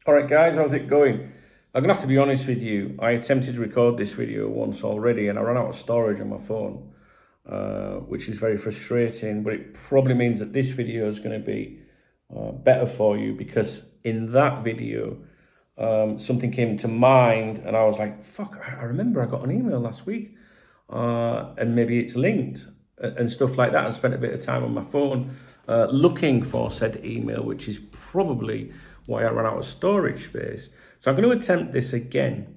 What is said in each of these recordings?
All right, guys, how's it going? I'm gonna have to be honest with you. I attempted to record this video once already, and I ran out of storage on my phone, which is very frustrating. But it probably means that this video is going to be better for you because in that video, something came to mind, and I was like, "Fuck!" I remember I got an email last week, and maybe it's linked and stuff like that. And spent a bit of time on my phone looking for said email, which is probably why I ran out of storage space. So I'm going to attempt this again.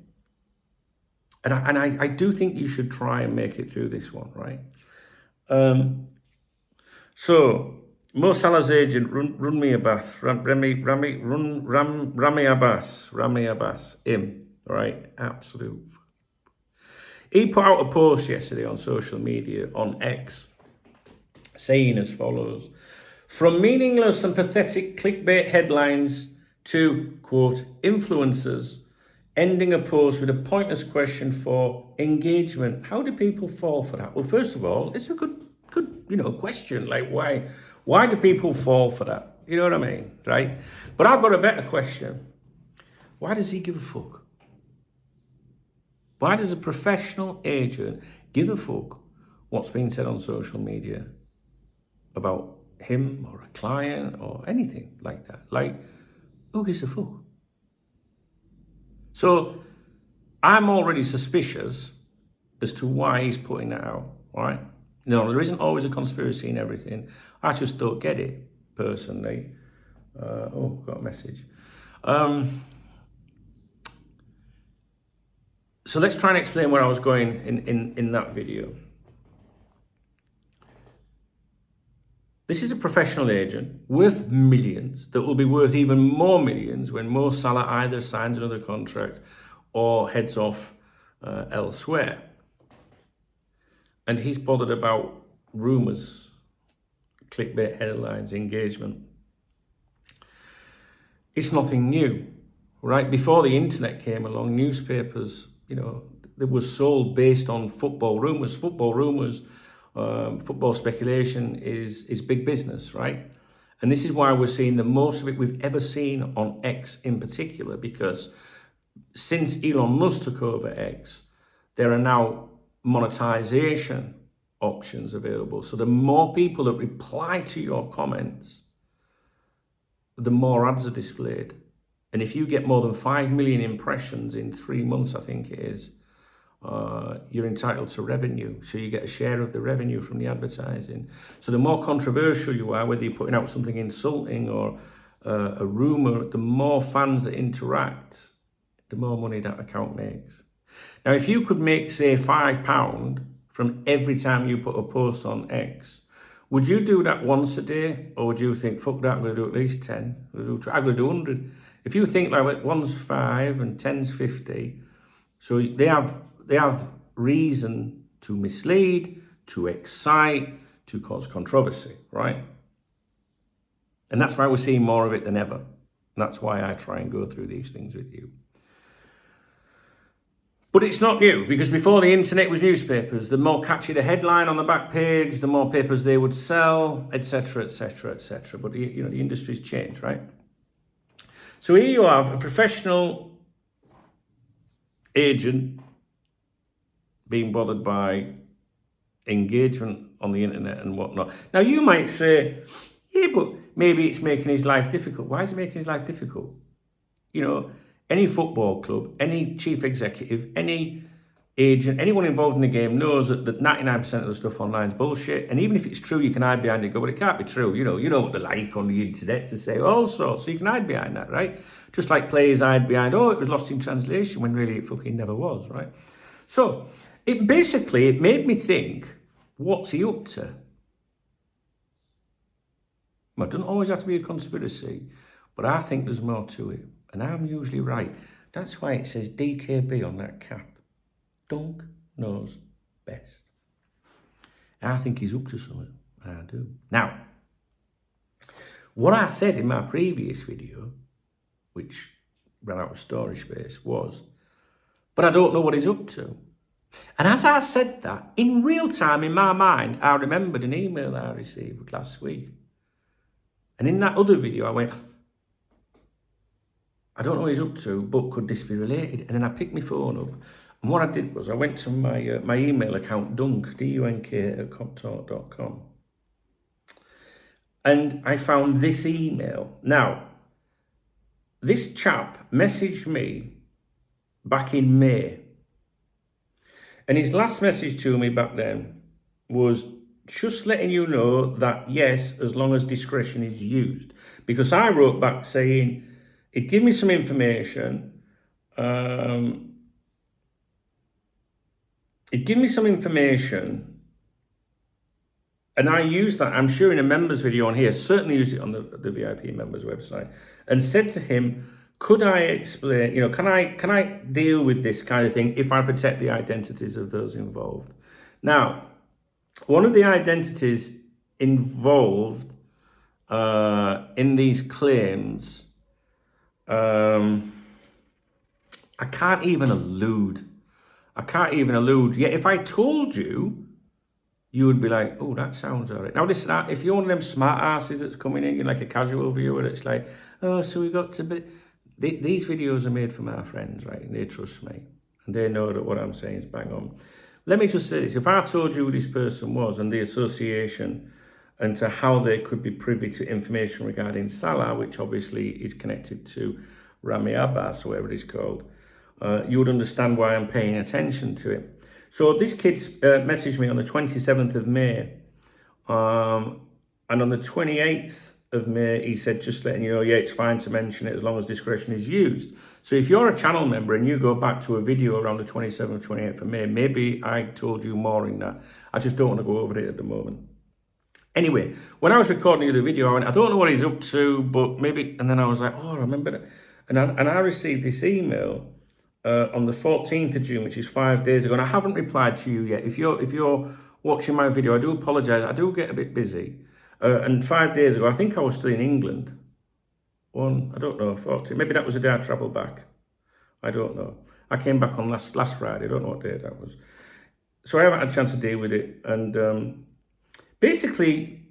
And I do think you should try and make it through this one, right? So, Mo Salah's agent, Rami Abbas, Rami Abbas, him, right? Absolute. He put out a post yesterday on social media, on X, saying as follows: from meaningless and pathetic clickbait headlines to, quote, influencers, ending a post with a pointless question for engagement. How do people fall for that? Well, first of all, it's a good, question. Like, why do people fall for that? You know what I mean, right? But I've got a better question. Why does he give a fuck? Why does a professional agent give a fuck what's being said on social media about him or a client or anything like that? Like, who gives a fuck? So I'm already suspicious as to why he's putting that out, all right? No, there isn't always a conspiracy in everything. I just don't get it, personally. Got a message. So let's try and explain where I was going in that video. This is a professional agent worth millions that will be worth even more millions when Mo Salah either signs another contract or heads off elsewhere. And he's bothered about rumours, clickbait headlines, engagement. It's nothing new, right? Before the internet came along, newspapers, they were sold based on football rumours. Football speculation is big business, right? And this is why we're seeing the most of it we've ever seen on X in particular, because since Elon Musk took over X, there are now monetization options available. So the more people that reply to your comments, the more ads are displayed. And if you get more than 5 million impressions in 3 months, I think it is, you're entitled to revenue. So you get a share of the revenue from the advertising. So the more controversial you are, whether you're putting out something insulting or a rumor, the more fans that interact, the more money that account makes. Now, if you could make, say, £5 from every time you put a post on X, would you do that once a day? Or would you think, fuck that, I'm going to do at least 10. I'm going to do 100. If you think like one's 5 and 10's 50, so they have reason to mislead, to excite, to cause controversy, right? And that's why we're seeing more of it than ever. And that's why I try and go through these things with you. But it's not new, because before the internet was newspapers, the more catchy the headline on the back page, the more papers they would sell, etc., etc., etc. But the industry's changed, right? So here you have a professional agent being bothered by engagement on the internet and whatnot. Now you might say, yeah, but maybe it's making his life difficult. Why is it making his life difficult? Any football club, any chief executive, any agent, anyone involved in the game knows that 99% of the stuff online is bullshit. And even if it's true, you can hide behind it. Go, but it can't be true. You know what they're like on the internet to say all sorts. So you can hide behind that, right? Just like players hide behind, it was lost in translation, when really it fucking never was, right? So it made me think, what's he up to? Well, it doesn't always have to be a conspiracy, but I think there's more to it. And I'm usually right. That's why it says DKB on that cap. Dunk knows best. I think he's up to something. I do. Now, what I said in my previous video, which ran out of storage space, was, but I don't know what he's up to. And as I said that, in real time in my mind, I remembered an email I received last week. And in that other video, I went, I don't know what he's up to, but could this be related? And then I picked my phone up, and what I did was I went to my email account, dunk, dunk@coptalk.com, and I found this email. Now, this chap messaged me back in May, and his last message to me back then was just letting you know that yes, as long as discretion is used. Because I wrote back saying, it gave me some information. And I used that, I'm sure in a members video on here, certainly used it on the VIP members website, and said to him, could I explain, can I deal with this kind of thing if I protect the identities of those involved? Now, one of the identities involved in these claims, I can't even allude. Yet if I told you, you would be like, oh, that sounds all right. Now listen, if you're one of them smart asses that's coming in, you're like a casual viewer, it's like, oh, so we got to be... These videos are made for my friends, right? And they trust me. And they know that what I'm saying is bang on. Let me just say this. If I told you who this person was and the association and to how they could be privy to information regarding Salah, which obviously is connected to Rami Abbas, whatever it's called, you would understand why I'm paying attention to it. So this kid messaged me on the 27th of May. And on the 28th of May, he said, just letting you know, yeah, it's fine to mention it as long as discretion is used. So if you're a channel member and you go back to a video around the 27th, 28th of May, maybe I told you more in that. I just don't want to go over it at the moment. Anyway, when I was recording the video, I went, I don't know what he's up to, but maybe, and then I was like, oh, I remember that. And I received this email on the 14th of June, which is 5 days ago, and I haven't replied to you yet. If you're watching my video, I do apologise. I do get a bit busy. And 5 days ago, I think I was still in England. I don't know, 14. Maybe that was the day I travelled back. I don't know. I came back on last Friday. I don't know what day that was. So I haven't had a chance to deal with it. And basically,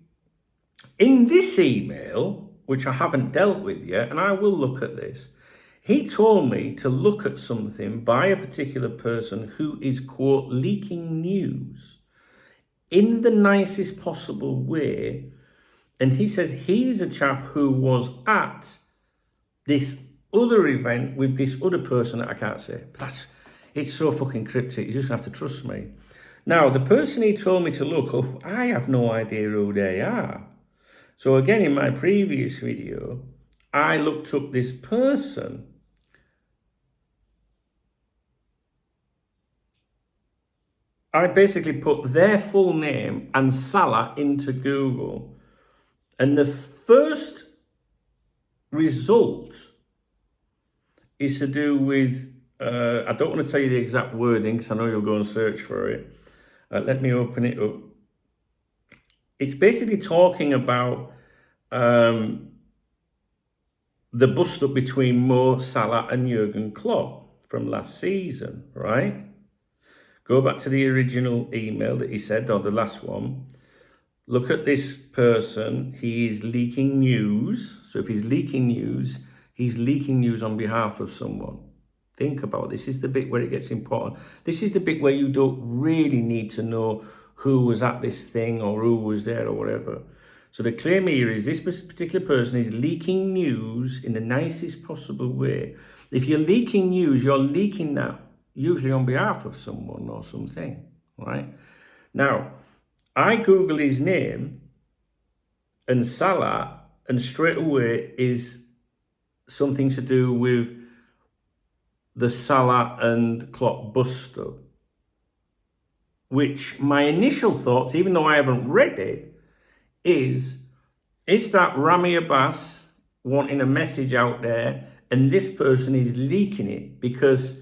in this email, which I haven't dealt with yet, and I will look at this, he told me to look at something by a particular person who is, quote, leaking news in the nicest possible way. And he says he's a chap who was at this other event with this other person that I can't say. But it's so fucking cryptic. You just have to trust me. Now, the person he told me to look up, I have no idea who they are. So again, in my previous video, I looked up this person. I basically put their full name and Salah into Google. And the first result is to do with, I don't want to tell you the exact wording because I know you'll go and search for it. Let me open it up. It's basically talking about the bust-up between Mo Salah and Jurgen Klopp from last season, right? Go back to the original email that he said, or the last one. Look at this person. He is leaking news. So if he's leaking news on behalf of someone. Think about it. This is the bit where it gets important. This is the bit where you don't really need to know who was at this thing or who was there or whatever. So the claim here is this particular person is leaking news in the nicest possible way. If you're leaking news, you're leaking that usually on behalf of someone or something, right? Now, I Google his name and Salah, and straight away is something to do with the Salah and Klopp bust-up. Which my initial thoughts, even though I haven't read it, is that Rami Abbas wanting a message out there and this person is leaking it because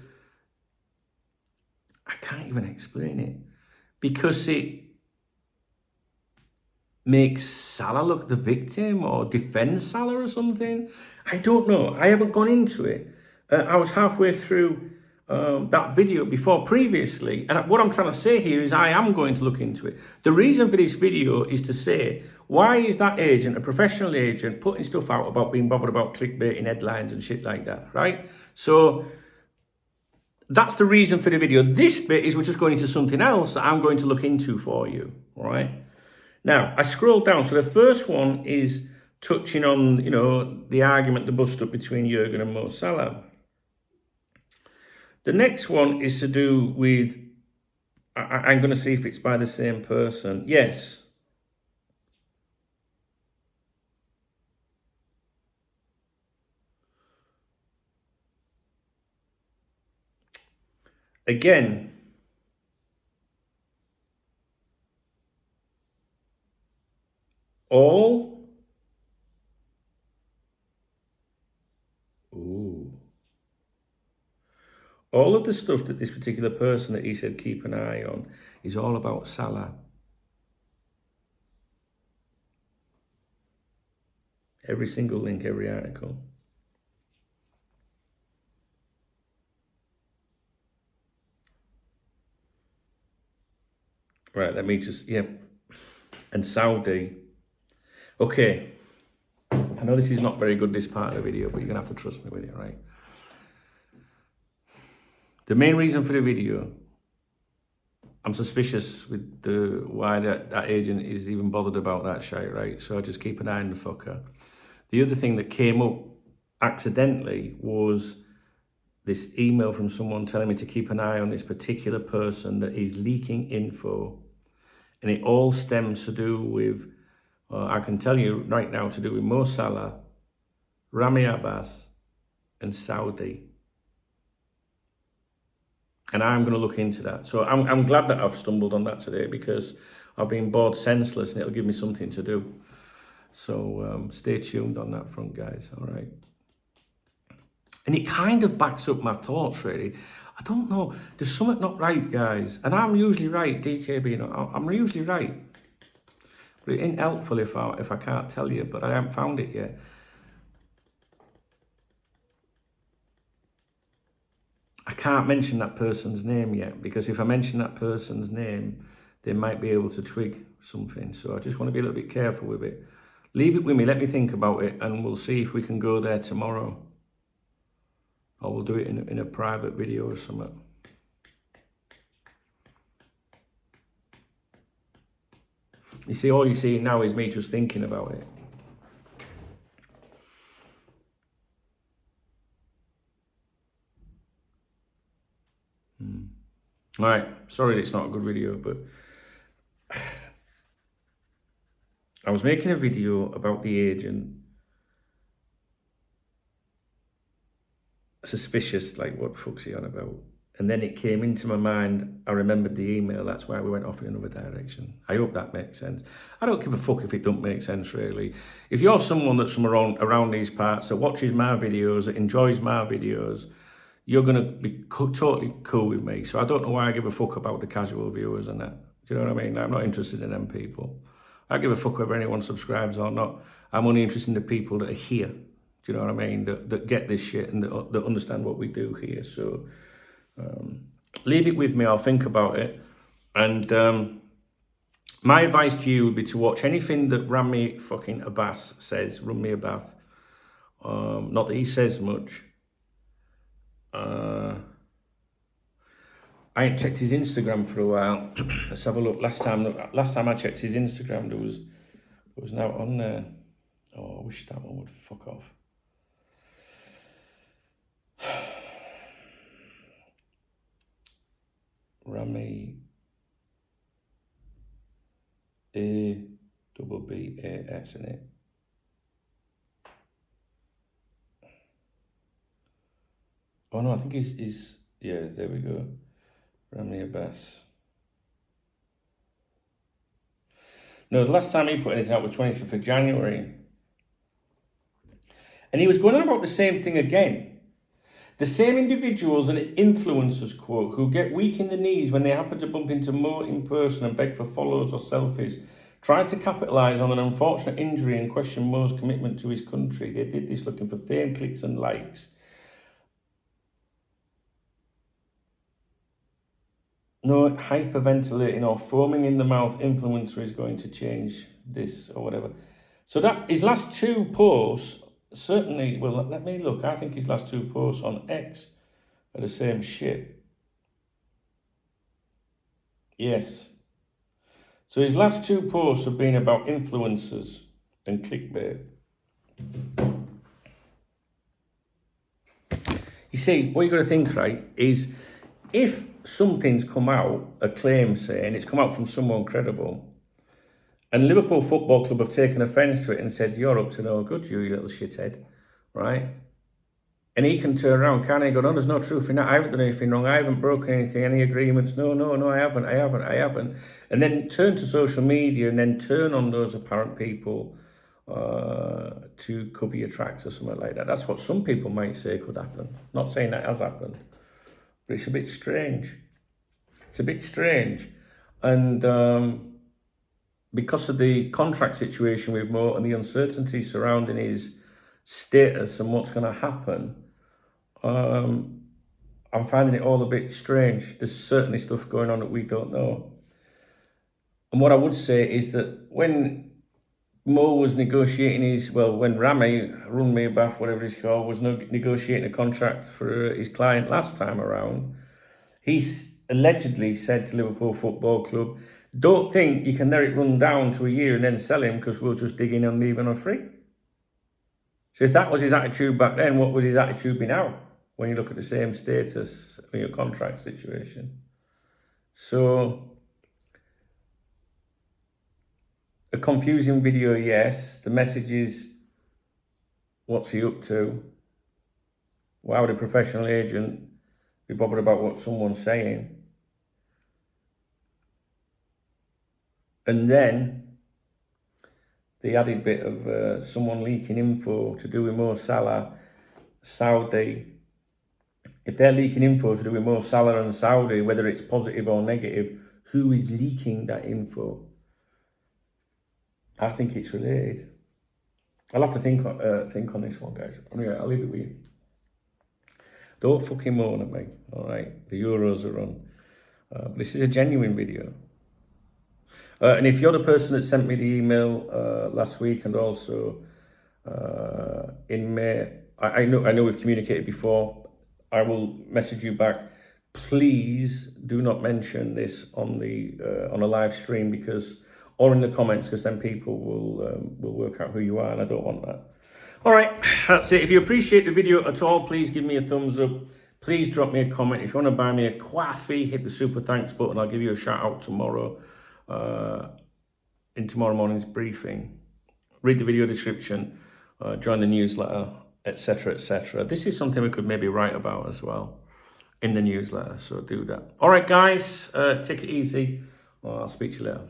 I can't even explain it. Because it makes Salah look the victim or defend Salah or something. I don't know. I haven't gone into it. I was halfway through that video before previously. And what I'm trying to say here is I am going to look into it. The reason for this video is to say, Why is that agent, a professional agent, putting stuff out about being bothered about clickbaiting headlines and shit like that, right? So that's the reason for the video. This bit is we're just going into something else that I'm going to look into for you, all right? Now, I scrolled down. So the first one is touching on, you know, the argument, the bust up between Jurgen and Mo Salah. The next one is to do with, I'm going to see if it's by the same person. Yes. Again, all of the stuff that this particular person that he said keep an eye on is all about Salah. Every single link, every article. Right, let me just, yeah. And Saudi. Okay. I know this is not very good, this part of the video, but you're going to have to trust me with it, right? The main reason for the video, I'm suspicious with why that agent is even bothered about that shit, right? So I just keep an eye on the fucker. The other thing that came up accidentally was this email from someone telling me to keep an eye on this particular person that is leaking info. And it all stems to do with, I can tell you right now, to do with Mo Salah, Rami Abbas, and Saudi. And I'm going to look into that. So I'm glad that I've stumbled on that today, because I've been bored senseless and it'll give me something to do. So stay tuned on that front, guys. All right. And it kind of backs up my thoughts, really. I don't know. There's something not right, guys. And I'm usually right, DKB. You know, I'm usually right. But it ain't helpful if I can't tell you, but I haven't found it yet. I can't mention that person's name yet, because if I mention that person's name, they might be able to twig something. So I just want to be a little bit careful with it. Leave it with me, let me think about it, and we'll see if we can go there tomorrow. Or we'll do it in a private video or something. You see, all you see now is me just thinking about it. All right, sorry it's not a good video, but I was making a video about the agent. Suspicious, like, what the fuck's he on about? And then it came into my mind, I remembered the email, that's why we went off in another direction. I hope that makes sense. I don't give a fuck if it don't make sense, really. If you're someone that's from around these parts, that watches my videos, that enjoys my videos, you're going to be totally cool with me. So I don't know why I give a fuck about the casual viewers and that. Do you know what I mean? I'm not interested in them people. I give a fuck whether anyone subscribes or not. I'm only interested in the people that are here. Do you know what I mean? That get this shit and that understand what we do here. So leave it with me. I'll think about it. And my advice to you would be to watch anything that Rami fucking Abbas says. Run me a bath. Not that he says much. I ain't checked his Instagram for a while. Let's have a look. Last time I checked his Instagram, there was now on there. Oh, I wish that one would fuck off. Rami ABBAS in it. Oh no, I think he's yeah, there we go. Rami Abbas. No, the last time he put anything out was 25th of January. And he was going on about the same thing again. The same individuals and influencers, quote, who get weak in the knees when they happen to bump into Mo in person and beg for follows or selfies, tried to capitalise on an unfortunate injury and question Mo's commitment to his country. They did this looking for fame, clicks and likes. no hyperventilating or foaming in the mouth influencer is going to change this or whatever. So that his last two posts certainly, well, let me look. I think his last two posts on X are the same shit. Yes. So his last two posts have been about influencers and clickbait. You see, what you got to think, right, is if something's come out, a claim saying it's come out from someone credible, and Liverpool Football Club have taken offence to it and said, you're up to no good, you little shithead, right? And he can turn around, can't he? Go, no, there's no truth in that. I haven't done anything wrong. I haven't broken anything, any agreements. No, I haven't. And then turn to social media and then turn on those apparent people to cover your tracks or something like that. That's what some people might say could happen. Not saying that has happened, but it's a bit strange. It's a bit strange. And because of the contract situation with Mo and the uncertainty surrounding his status and what's going to happen, I'm finding it all a bit strange. There's certainly stuff going on that we don't know. And what I would say is that when Mo was negotiating when Rami Bath, whatever he's called, was negotiating a contract for his client last time around, he allegedly said to Liverpool Football Club, don't think you can let it run down to a year and then sell him because we'll just dig in and leave him on free. So if that was his attitude back then, what would his attitude be now when you look at the same status in your contract situation? So, a confusing video, yes. The message is, what's he up to? Why would a professional agent be bothered about what someone's saying? And then the added bit of someone leaking info to do with Mo Salah, Saudi. If they're leaking info to do with Mo Salah and Saudi, whether it's positive or negative, who is leaking that info? I think it's related. I'll have to think on this one, guys. Anyway, I'll leave it with you. Don't fucking moan at me, all right? The Euros are on. This is a genuine video. And if you're the person that sent me the email last week and also in May, I know we've communicated before. I will message you back. Please do not mention this on a live stream or in the comments, because then people will work out who you are, and I don't want that. All right, that's it. If you appreciate the video at all, please give me a thumbs up. Please drop me a comment. If you want to buy me a coffee, hit the super thanks button. I'll give you a shout out tomorrow. In tomorrow morning's briefing. Read the video description, join the newsletter, etc., etc. This is something we could maybe write about as well in the newsletter, so do that. All right, guys, take it easy. I'll speak to you later.